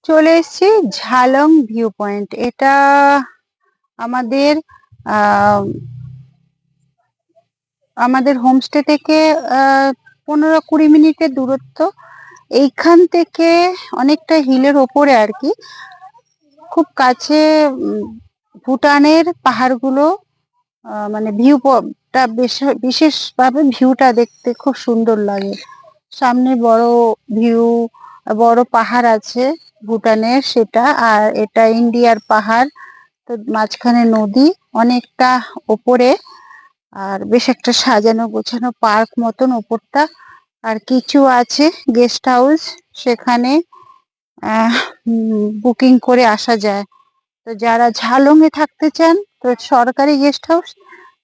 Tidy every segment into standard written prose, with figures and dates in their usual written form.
চলে এসেছি Jhalong view point. এটা আমাদের আহ আমাদের হোমস্টে থেকে 15-20 মিনিটের দূরত্ব। এইখান থেকে অনেকটা হিলের ওপরে আর কি, খুব কাছে। ভুটানের পাহাড়গুলো, মানে ভিউটা বিশেষভাবে ভিউটা দেখতে খুব সুন্দর লাগে। সামনে বড় ভিউ, বড় পাহাড় আছে ভুটানের, সেটা। আর এটা ইন্ডিয়ার পাহাড়, তো মাঝখানে নদী অনেকটা ওপরে। আর বেশ একটা সাজানো গোছানো পার্ক মতন ওপরটা। আর কিছু আছে গেস্ট হাউস, সেখানে বুকিং করে আসা যায়। তো যারা ঝালং এ থাকতে চান, তো সরকারি গেস্ট হাউস,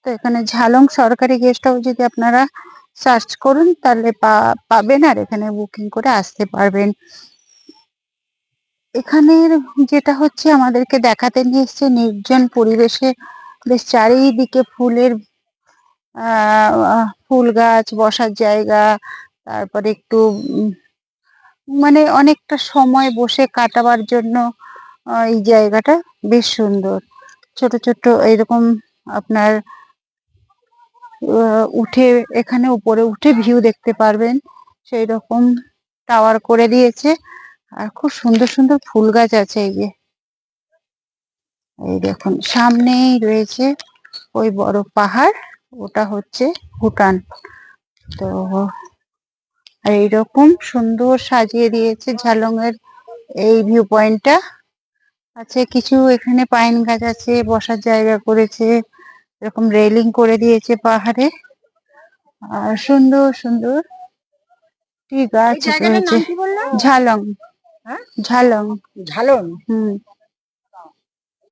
তো এখানে ঝালং সরকারি গেস্ট হাউস যদি আপনারা সার্চ করুন তাহলে পাবেন, আর এখানে বুকিং করে আসতে পারবেন। এখানের যেটা হচ্ছে, আমাদেরকে দেখাতে নিয়ে এসছে নির্জন পরিবেশে, বেশ চারিদিকে ফুলের ফুল গাছ, বসার জায়গা, তারপরে একটু মানে অনেকটা সময় বসে কাটাবার জন্য এই জায়গাটা বেশ সুন্দর। ছোট ছোট এরকম আপনার উঠে, এখানে উপরে উঠে ভিউ দেখতে পারবেন, সেই রকম টাওয়ার করে দিয়েছে। আর খুব সুন্দর সুন্দর ফুল গাছ আছে। এই দেখুন সামনেই রয়েছে ওই বড় পাহাড়, ওটা হচ্ছে ভুটান। তো এইরকম সুন্দর সাজিয়ে দিয়েছে ঝালং এর এই ভিউ পয়েন্টটা। আছে কিছু এখানে পাইন গাছ আছে, বসার জায়গা করেছে, এরকম রেলিং করে দিয়েছে পাহাড়ে। আর সুন্দর সুন্দর কি গাছ রয়েছে। ঝালং, ঝালং, ঝালন।